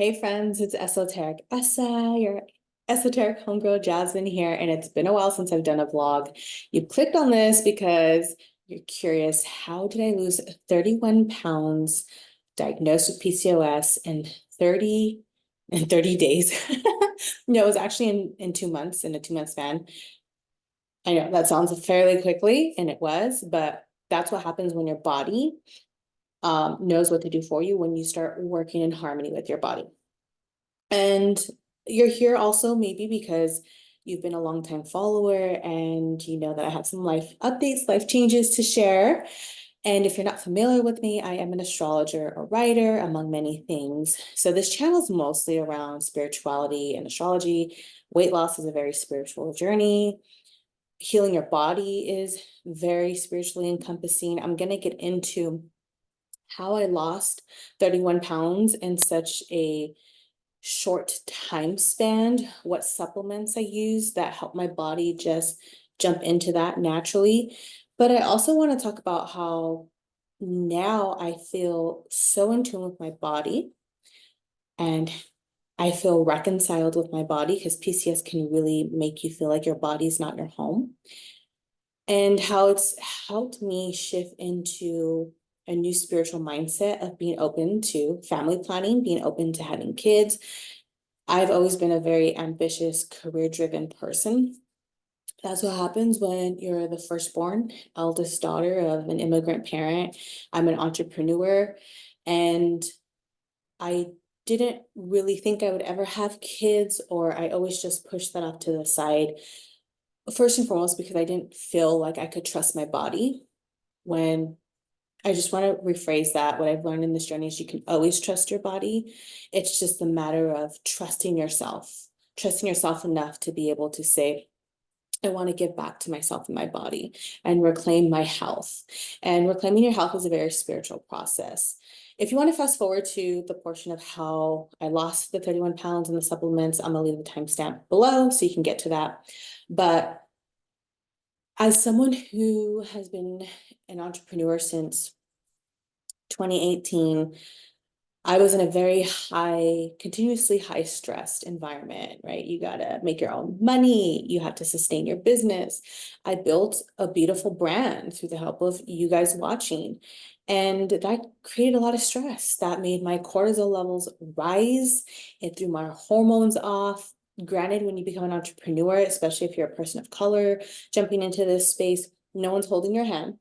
Hey friends, it's Esoteric Essa, your esoteric homegirl Jasmine here, and it's been a while since I've done a vlog. You clicked on this because you're curious, how did I lose 31 pounds, diagnosed with PCOS in 30 days? No, it was actually in 2 months, in a 2-month span. I know that sounds fairly quickly, and it was, but that's what happens when your body knows what to do for you when you start working in harmony with your body. And you're here also maybe because you've been a longtime follower and you know that I have some life updates, life changes to share. And if you're not familiar with me, I am an astrologer, a writer, among many things. So this channel is mostly around spirituality and astrology. Weight loss is a very spiritual journey. Healing your body is very spiritually encompassing. I'm going to get into how I lost 31 pounds in such a short time span, what supplements I use that help my body just jump into that naturally. But I also want to talk about how now I feel so in tune with my body and I feel reconciled with my body because PCS can really make you feel like your body's not your home. And how it's helped me shift into a new spiritual mindset of being open to family planning, being open to having kids. I've always been a very ambitious, career-driven person. That's what happens when you're the firstborn, eldest daughter of an immigrant parent. I'm an entrepreneur, and I didn't really think I would ever have kids, or I always just pushed that off to the side. First and foremost, because I didn't feel like I could trust my body. When I just want to rephrase that. What I've learned in this journey is you can always trust your body. It's just a matter of trusting yourself enough to be able to say, I want to give back to myself and my body and reclaim my health. And reclaiming your health is a very spiritual process. If you want to fast forward to the portion of how I lost the 31 pounds and the supplements, I'm going to leave the timestamp below so you can get to that. But as someone who has been an entrepreneur since 2018, I was in a very continuously high stressed environment, right? You got to make your own money. You have to sustain your business. I built a beautiful brand through the help of you guys watching. And that created a lot of stress. That made my cortisol levels rise. It threw my hormones off. Granted, when you become an entrepreneur, especially if you're a person of color, jumping into this space, no one's holding your hand.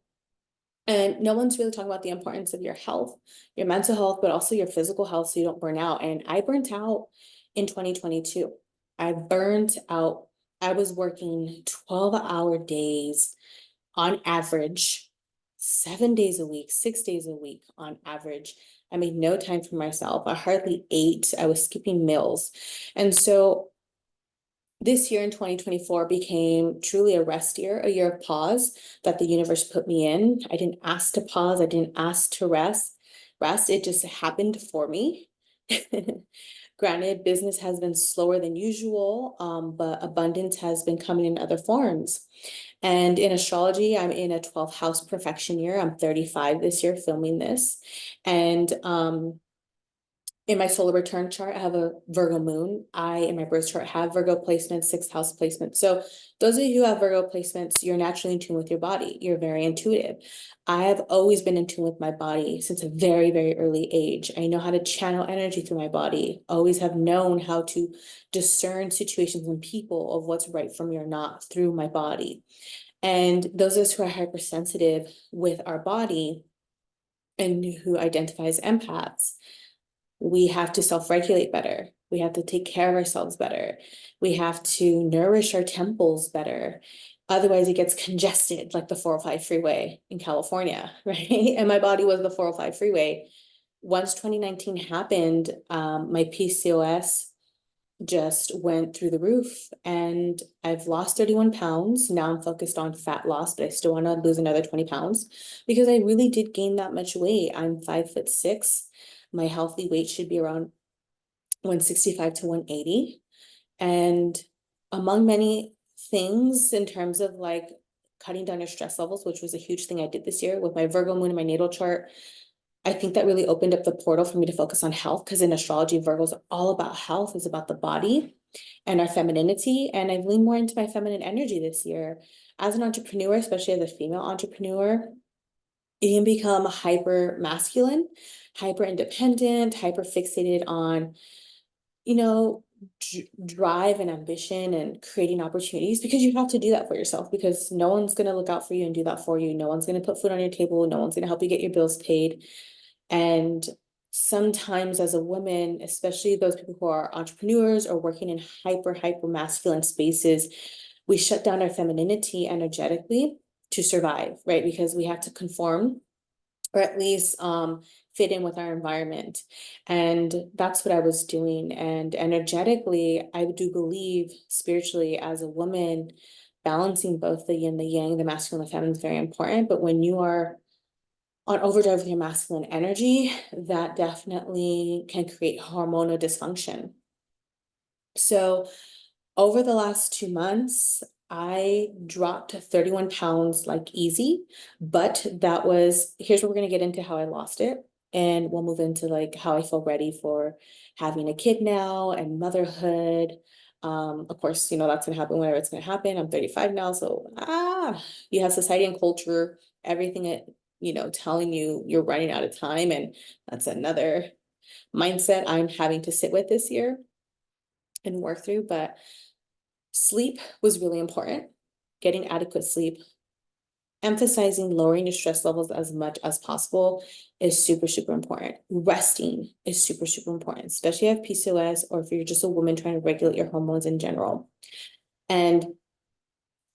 And no one's really talking about the importance of your health, your mental health, but also your physical health so you don't burn out. And I burnt out in 2022. I burned out. I was working 12-hour days on average, 7 days a week, 6 days a week on average. I made no time for myself. I hardly ate. I was skipping meals. And so this year in 2024 became truly a rest year, a year of pause that the universe put me in. I didn't ask to pause. I didn't ask to rest. It just happened for me. Granted, business has been slower than usual, but abundance has been coming in other forms. And in astrology, I'm in a 12th house perfection year. I'm 35 this year filming this. And in my solar return chart, I have a Virgo moon. In my birth chart, have Virgo placement, 6th house placement. So those of you who have Virgo placements, you're naturally in tune with your body. You're very intuitive. I have always been in tune with my body since a very, very early age. I know how to channel energy through my body. Always have known how to discern situations and people of what's right for me or not through my body. And those of us who are hypersensitive with our body and who identify as empaths, we have to self-regulate better. We have to take care of ourselves better. We have to nourish our temples better. Otherwise, it gets congested like the 405 freeway in California, right? And my body was the 405 freeway. Once 2019 happened, my PCOS just went through the roof and I've lost 31 pounds. Now I'm focused on fat loss, but I still want to lose another 20 pounds because I really did gain that much weight. I'm 5'6". My healthy weight should be around 165 to 180. And among many things in terms of like cutting down your stress levels, which was a huge thing I did this year with my Virgo moon and my natal chart, I think that really opened up the portal for me to focus on health, because in astrology, Virgo's all about health, it's about the body and our femininity. And I've leaned more into my feminine energy this year. As an entrepreneur, especially as a female entrepreneur, you can become hyper masculine, hyper independent, hyper fixated on, you know, drive and ambition and creating opportunities, because you have to do that for yourself, because no one's going to look out for you and do that for you. No one's going to put food on your table. No one's going to help you get your bills paid. And sometimes as a woman, especially those people who are entrepreneurs or working in hyper masculine spaces, we shut down our femininity energetically to survive, right? Because we have to conform, or at least fit in with our environment. And that's what I was doing. And energetically, I do believe spiritually, as a woman, balancing both the yin, the yang, the masculine, the feminine is very important. But when you are on overdrive with your masculine energy, that definitely can create hormonal dysfunction. So over the last 2 months, I dropped 31 pounds like easy, but that was, here's where we're going to get into how I lost it. And we'll move into like how I feel ready for having a kid now and motherhood. Of course, you know, that's going to happen whenever it's going to happen. I'm 35 now. So, you have society and culture, everything, you know, telling you you're running out of time. And that's another mindset I'm having to sit with this year and work through. But sleep was really important. Getting adequate sleep, emphasizing lowering your stress levels as much as possible is super important. Resting is super important, especially if you have PCOS or if you're just a woman trying to regulate your hormones in general. And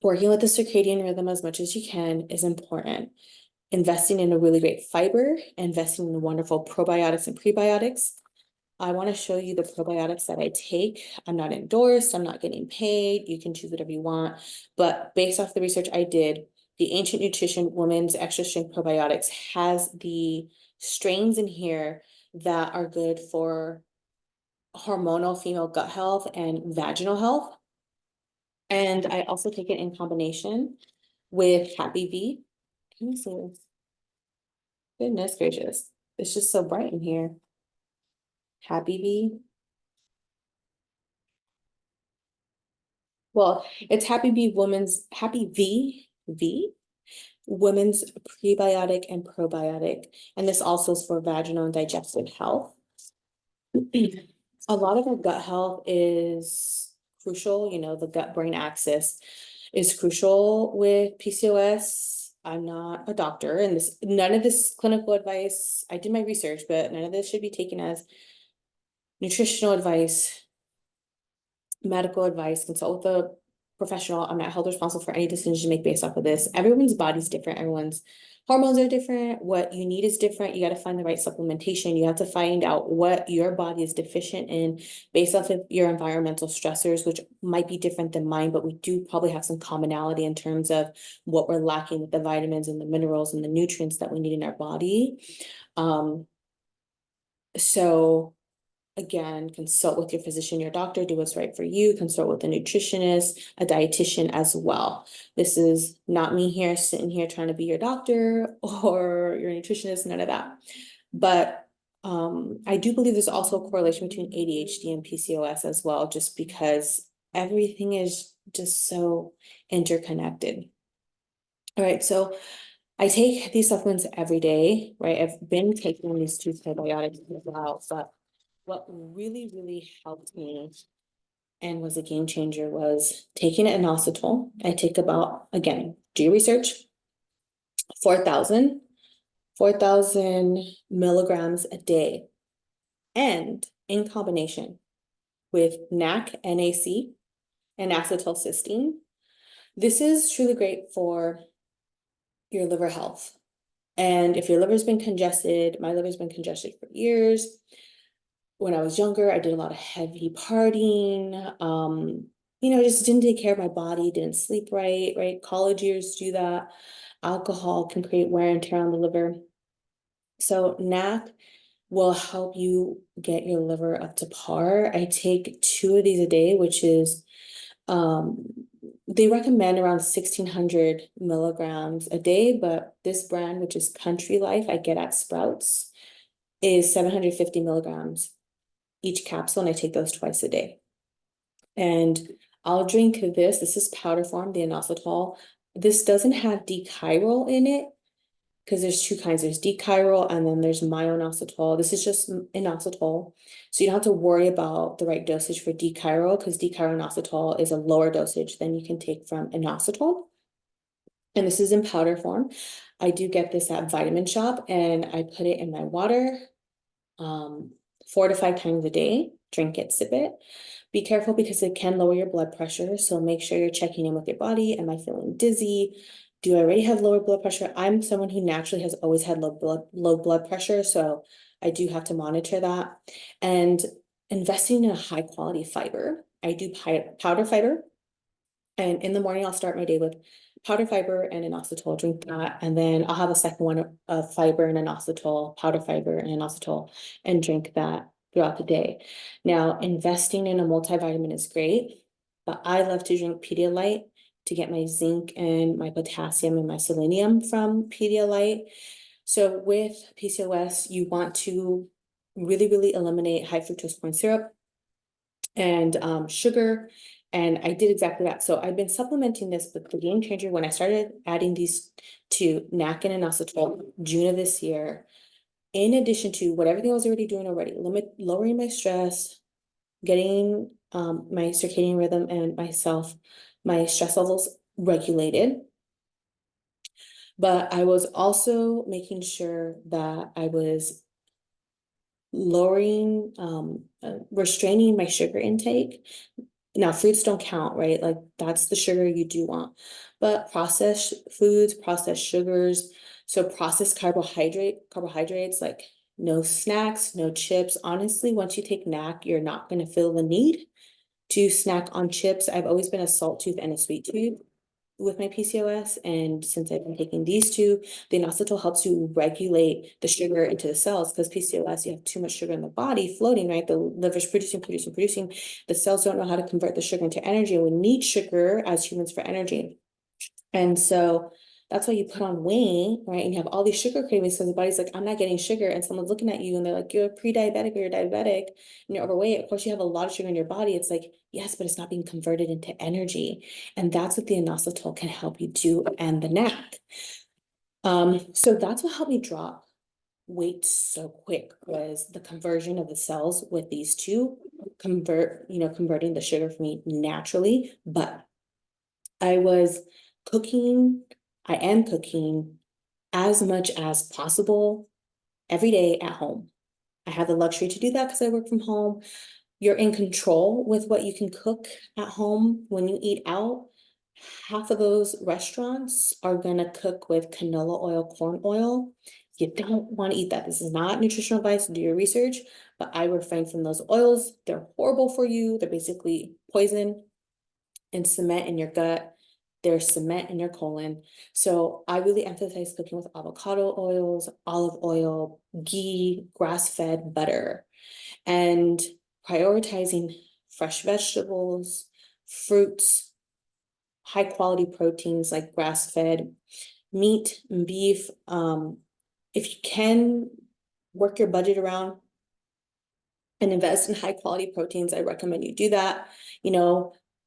working with the circadian rhythm as much as you can is important. Investing in a really great fiber, investing in wonderful probiotics and prebiotics. I want to show you the probiotics that I take. I'm not endorsed, I'm not getting paid. You can choose whatever you want. But based off the research I did, the Ancient Nutrition Women's Extra Strength Probiotics has the strains in here that are good for hormonal female gut health and vaginal health. And I also take it in combination with Happy V. Can you see this? Goodness gracious. It's just so bright in here. Happy V. Well, it's Happy V, women's prebiotic and probiotic. And this also is for vaginal and digestive health. A lot of our gut health is crucial, you know, the gut-brain axis is crucial with PCOS. I'm not a doctor, and none of this clinical advice, I did my research, but none of this should be taken as nutritional advice, medical advice. Consult with a professional. I'm not held responsible for any decisions you make based off of this. Everyone's body's different. Everyone's hormones are different. What you need is different. You got to find the right supplementation. You have to find out what your body is deficient in based off of your environmental stressors, which might be different than mine, but we do probably have some commonality in terms of what we're lacking with the vitamins and the minerals and the nutrients that we need in our body. So again, consult with your physician, your doctor, do what's right for you, consult with a nutritionist, a dietitian as well. This is not me here sitting here trying to be your doctor or your nutritionist, none of that. But I do believe there's also a correlation between ADHD and PCOS as well, just because everything is just so interconnected. All right, so I take these supplements every day, right? I've been taking these 2 probiotics as well, but what really helped me and was a game changer was taking an inositol. I take about, again, do your research, 4,000 milligrams a day, and in combination with NAC, and acetylcysteine. This is truly great for your liver health. And if your liver's been congested, my liver's been congested for years. When I was younger, I did a lot of heavy partying, you know, just didn't take care of my body, didn't sleep right? College years do that. Alcohol can create wear and tear on the liver. So NAC will help you get your liver up to par. I take 2 of these a day, which is, they recommend around 1,600 milligrams a day, but this brand, which is Country Life, I get at Sprouts. is 750 milligrams each capsule, and I take those twice a day. And I'll drink this. This is powder form, the inositol. This doesn't have D-chiral in it because there's two kinds. There's D-chiral and then there's myo-inositol. This is just inositol. So you don't have to worry about the right dosage for D-chiral because D-chiral inositol is a lower dosage than you can take from inositol. And this is in powder form. I do get this at Vitamin Shop and I put it in my water 4 to 5 times a day. Drink it, sip it. Be careful because it can lower your blood pressure. So make sure you're checking in with your body. Am I feeling dizzy? Do I already have lower blood pressure? I'm someone who naturally has always had low blood pressure. So I do have to monitor that. And investing in a high quality fiber. I do powder fiber. And in the morning, I'll start my day with powder fiber and inositol, drink that. And then I'll have a second one of fiber and inositol, powder fiber and inositol, and drink that throughout the day. Now, investing in a multivitamin is great, but I love to drink Pedialyte to get my zinc and my potassium and my selenium from Pedialyte. So with PCOS, you want to really eliminate high fructose corn syrup and sugar. And I did exactly that. So I've been supplementing this with the Game Changer when I started adding these to NAC and inositol June of this year. In addition to what everything I was already doing lowering my stress, getting my circadian rhythm and my stress levels regulated. But I was also making sure that I was lowering, restraining my sugar intake. Now, fruits don't count, right? Like that's the sugar you do want, but processed foods, processed sugars, so processed carbohydrates, like no snacks, no chips. Honestly, once you take NAC, you're not going to feel the need to snack on chips. I've always been a salt tooth and a sweet tooth with my PCOS. And since I've been taking these two, the inositol helps you regulate the sugar into the cells because PCOS, you have too much sugar in the body floating, right? The liver's producing. The cells don't know how to convert the sugar into energy. And we need sugar as humans for energy. And so that's why you put on weight, right? And you have all these sugar cravings because the body's like, I'm not getting sugar. And someone's looking at you and they're like, you're pre-diabetic or you're diabetic and you're overweight. Of course, you have a lot of sugar in your body. It's like, yes, but it's not being converted into energy. And that's what the inositol can help you do and the NAC. So that's what helped me drop weight so quick was the conversion of the cells with these two converting the sugar for me naturally. But I am cooking as much as possible every day at home. I have the luxury to do that because I work from home. You're in control with what you can cook at home. When you eat out, half of those restaurants are going to cook with canola oil, corn oil. You don't want to eat that. This is not nutritional advice. Do your research, but I refrain from those oils. They're horrible for you. They're basically poison and cement in your gut. There's cement in your colon. So I really emphasize cooking with avocado oils, olive oil, ghee, grass-fed butter, and prioritizing fresh vegetables, fruits, high quality proteins like grass-fed meat and beef. If you can work your budget around and invest in high quality proteins, I recommend you do that.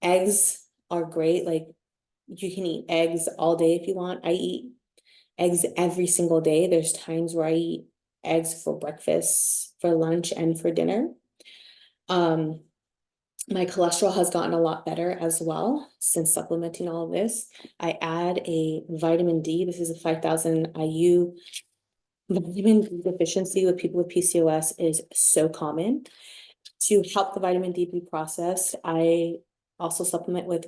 Eggs are great. Like you can eat eggs all day if you want. I eat eggs every single day. There's times where I eat eggs for breakfast, for lunch, and for dinner. My cholesterol has gotten a lot better as well since supplementing all of this. I add a vitamin D. This is a 5,000 IU. Vitamin D deficiency with people with PCOS is so common. To help the vitamin D be processed, I also supplement with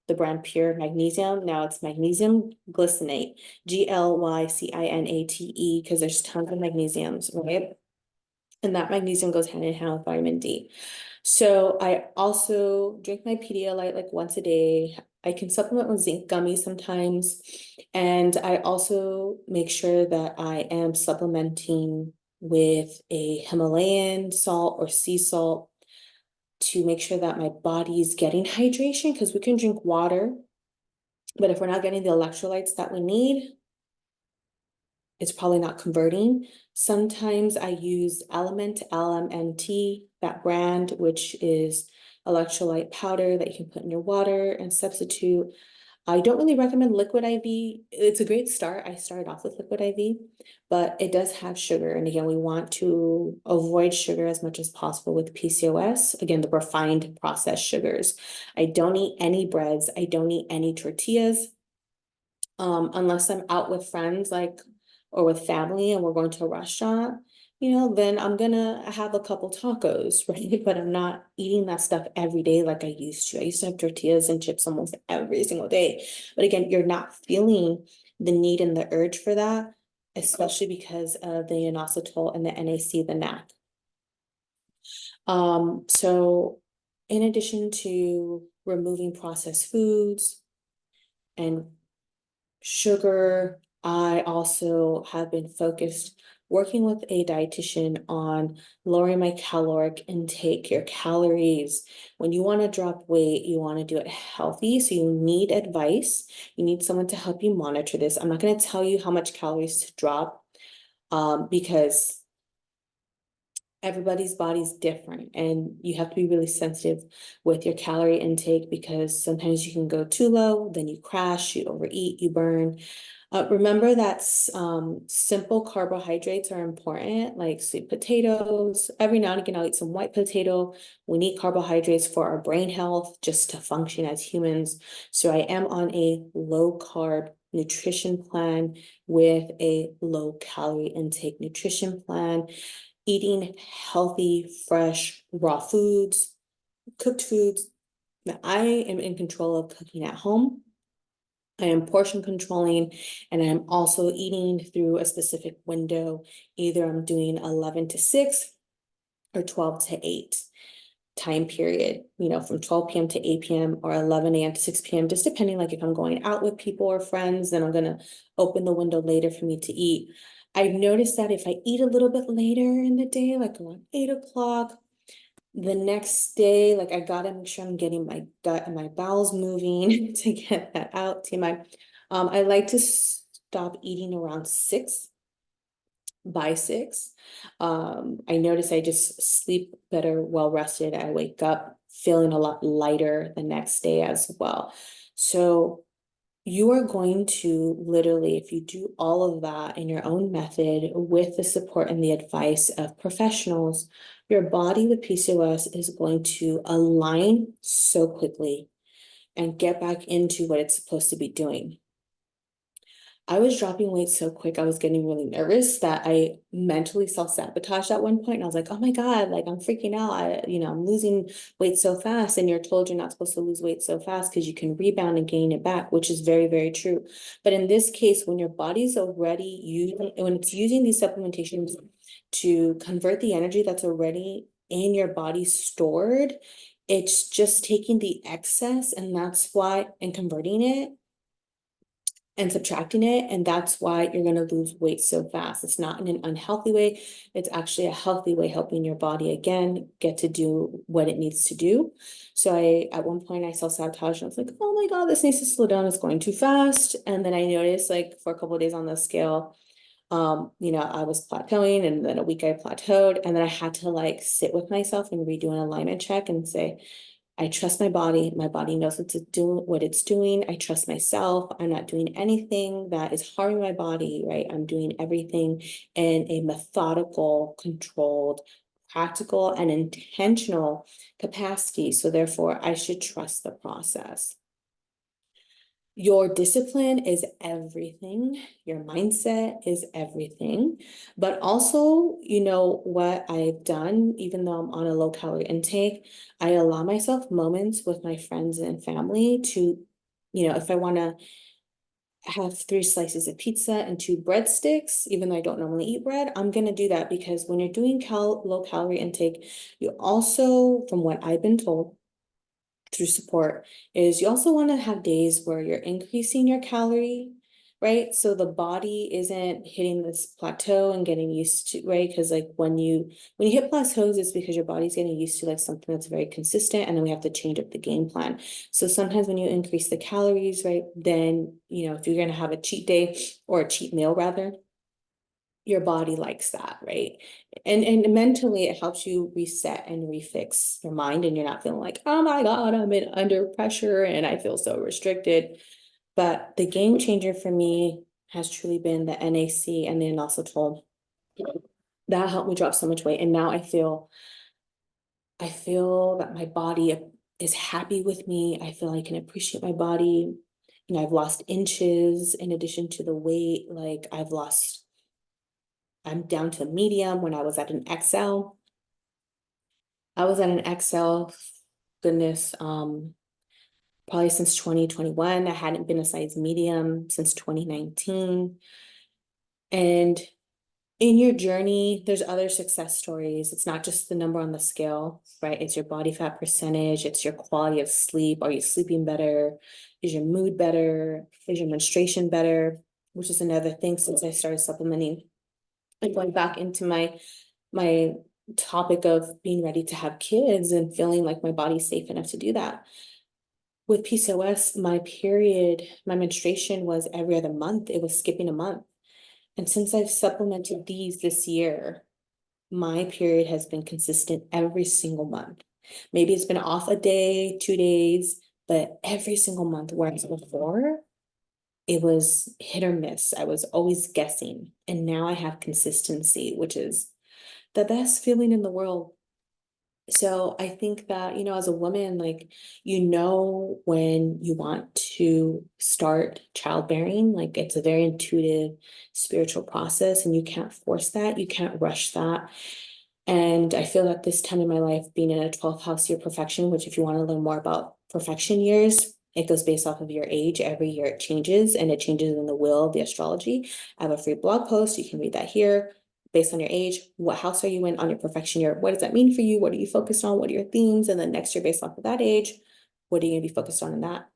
the brand Pure Magnesium. Now it's magnesium glycinate, glycinate, because there's tons of magnesiums, right? And that magnesium goes hand in hand with vitamin D. So I also drink my Pedialyte like once a day. I can supplement with zinc gummies sometimes. And I also make sure that I am supplementing with a Himalayan salt or sea salt to make sure that my body is getting hydration, because we can drink water, but if we're not getting the electrolytes that we need, it's probably not converting. Sometimes I use Element, LMNT, that brand, which is electrolyte powder that you can put in your water and substitute. I don't really recommend liquid IV. It's a great start. I started off with liquid IV, but it does have sugar. And again, we want to avoid sugar as much as possible with PCOS. Again, the refined processed sugars. I don't eat any breads. I don't eat any tortillas. Unless I'm out with friends, like, or with family and we're going to a restaurant, then I'm gonna have a couple tacos, right? But I'm not eating that stuff every day like I used to. I used to have tortillas and chips almost every single day. But again, you're not feeling the need and the urge for that, especially because of the inositol and the NAC, the NAC. So in addition to removing processed foods and sugar, I also have been focused working with a dietitian on lowering my caloric intake, your calories. When you want to drop weight, you want to do it healthy. So you need advice. You need someone to help you monitor this. I'm not going to tell you how much calories to drop because everybody's body's different and you have to be really sensitive with your calorie intake because sometimes you can go too low, then you crash, you overeat, you burn. Remember that simple carbohydrates are important, like sweet potatoes. Every now and again, I'll eat some white potato. We need carbohydrates for our brain health, just to function as humans. So I am on a low carb nutrition plan with a low calorie intake nutrition plan, eating healthy, fresh, raw foods, cooked foods. I am in control of cooking at home. I am portion controlling, and I'm also eating through a specific window. Either I'm doing 11 to 6 or 12 to 8 time period, from 12 p.m. to 8 p.m. or 11 a.m. to 6 p.m., just depending, like if I'm going out with people or friends, then I'm going to open the window later for me to eat. I've noticed that if I eat a little bit later in the day, like around 8 o'clock, the next day, like I gotta make sure I'm getting my gut and my bowels moving to get that out. TMI. I like to stop eating around 6 by 6. I notice I just sleep better, well rested. I wake up feeling a lot lighter the next day as well. So you are going to literally, if you do all of that in your own method with the support and the advice of professionals, your body with PCOS is going to align so quickly and get back into what it's supposed to be doing. I was dropping weight so quick, I was getting really nervous that I mentally self-sabotaged at one point. And I was like, oh my God, like I'm freaking out. I'm losing weight so fast. And you're told you're not supposed to lose weight so fast because you can rebound and gain it back, which is very, very true. But in this case, when your body's already when it's using these supplementations to convert the energy that's already in your body stored, it's just taking the excess, and that's why, and converting it and subtracting it. And that's why you're going to lose weight so fast. It's not in an unhealthy way. It's actually a healthy way, helping your body again get to do what it needs to do. So at one point I self-sabotaged and I was like, oh my God, this needs to slow down. It's going too fast. And then I noticed, like, for a couple of days on the scale, I was plateauing, and then a week I plateaued, and then I had to like sit with myself and redo an alignment check and say, I trust my body. My body knows what it's doing. I trust myself. I'm not doing anything that is harming my body, right? I'm doing everything in a methodical, controlled, practical, and intentional capacity. So therefore, I should trust the process. Your discipline is everything. Your mindset is everything. But also, what I've done, even though I'm on a low calorie intake, I allow myself moments with my friends and family to, if I want to have 3 slices of pizza and 2 breadsticks, even though I don't normally eat bread, I'm going to do that because when you're doing low calorie intake, you also, from what I've been told, through support, is you also want to have days where you're increasing your calorie, right? So the body isn't hitting this plateau and getting used to, right? Because like when you hit plateaus, it's because your body's getting used to like something that's very consistent, and then we have to change up the game plan. So sometimes when you increase the calories, right, then if you're going to have a cheat day or a cheat meal rather, your body likes that, right? And mentally it helps you reset and refix your mind, and you're not feeling like, oh my God, under pressure and I feel so restricted. But the game changer for me has truly been the NAC and the inositol. That helped me drop so much weight. And now I feel that my body is happy with me. I feel I can appreciate my body. You know, I've lost inches in addition to the weight. Like I'm down to medium when I was at an XL. I was at an XL, goodness, probably since 2021. I hadn't been a size medium since 2019. And in your journey, there's other success stories. It's not just the number on the scale, right? It's your body fat percentage, it's your quality of sleep. Are you sleeping better? Is your mood better? Is your menstruation better? Which is another thing since I started supplementing and going back into my topic of being ready to have kids and feeling like my body's safe enough to do that. With PCOS, my menstruation was every other month. It was skipping a month. And since I've supplemented these this year, my period has been consistent every single month. Maybe it's been off a day, 2 days, but every single month, whereas before it was hit or miss. I was always guessing. And now I have consistency, which is the best feeling in the world. So I think that, you know, as a woman, like, you know, when you want to start childbearing, like it's a very intuitive spiritual process and you can't force that, you can't rush that. And I feel that this time in my life, being in a 12th house year perfection, which if you want to learn more about perfection years, it goes based off of your age. Every year it changes, and it changes in the wheel, the astrology. I have a free blog post. You can read that here. Based on your age, what house are you in on your perfection year? What does that mean for you? What are you focused on? What are your themes? And then next year, based off of that age, what are you going to be focused on in that?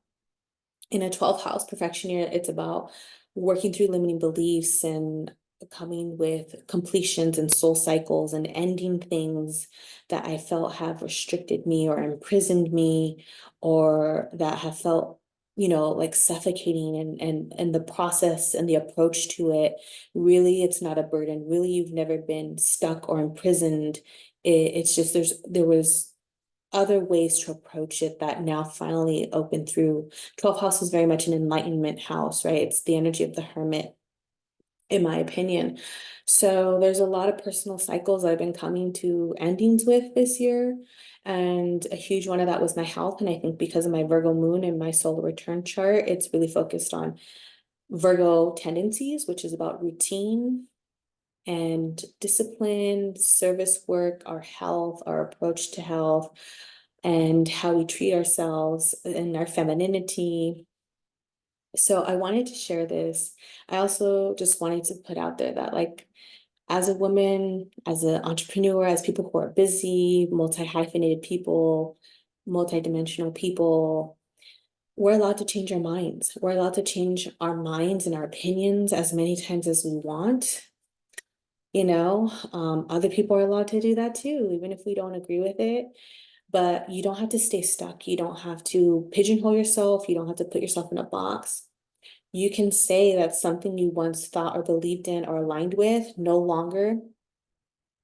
In a 12th house perfection year, it's about working through limiting beliefs and coming with completions and soul cycles and ending things that I felt have restricted me or imprisoned me, or that have felt, you know, like suffocating, and the process and the approach to it. Really, it's not a burden. Really, you've never been stuck or imprisoned. It's just there was other ways to approach it that now finally open through. 12th house is very much an enlightenment house, right? It's the energy of the hermit, in my opinion. So there's a lot of personal cycles I've been coming to endings with this year. And a huge one of that was my health. And I think because of my Virgo moon and my solar return chart, it's really focused on Virgo tendencies, which is about routine and discipline, service work, our health, our approach to health, and how we treat ourselves and our femininity. So I wanted to share this. I also just wanted to put out there that, like, as a woman, as an entrepreneur, as people who are busy, multi-hyphenated people, multi-dimensional people, we're allowed to change our minds. We're allowed to change our minds and our opinions as many times as we want. You know, other people are allowed to do that too, even if we don't agree with it. But you don't have to stay stuck. You don't have to pigeonhole yourself. You don't have to put yourself in a box. You can say that something you once thought or believed in or aligned with no longer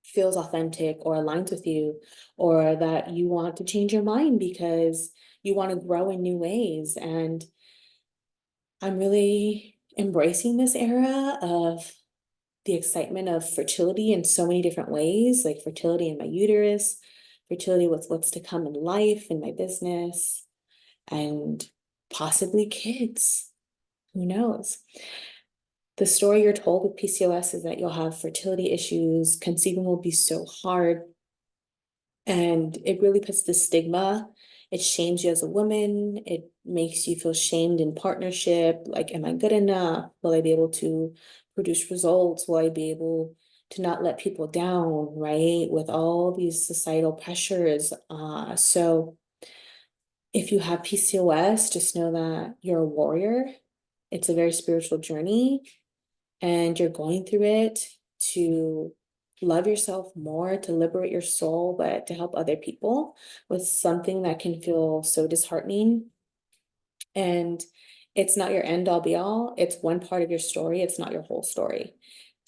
feels authentic or aligns with you, or that you want to change your mind because you want to grow in new ways. And I'm really embracing this era of the excitement of fertility in so many different ways, like fertility in my uterus, fertility with what's to come in life, in my business, and possibly kids. Who knows? The story you're told with PCOS is that you'll have fertility issues, conceiving will be so hard, and it really puts the stigma. It shames you as a woman. It makes you feel shamed in partnership. Like, am I good enough? Will I be able to produce results? Will I be able to not let people down, right? With all these societal pressures. So if you have PCOS, just know that you're a warrior. It's a very spiritual journey, and you're going through it to love yourself more, to liberate your soul, but to help other people with something that can feel so disheartening. And it's not your end all be all. It's one part of your story. It's not your whole story.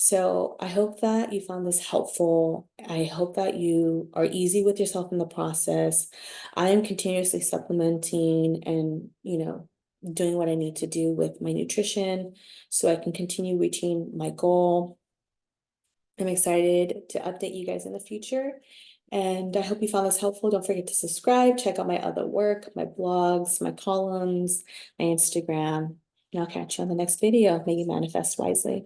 So I hope that you found this helpful. I hope that you are easy with yourself in the process. I am continuously supplementing and, doing what I need to do with my nutrition so I can continue reaching my goal. I'm excited to update you guys in the future. And I hope you found this helpful. Don't forget to subscribe, check out my other work, my blogs, my columns, my Instagram. And I'll catch you on the next video. May you manifest wisely.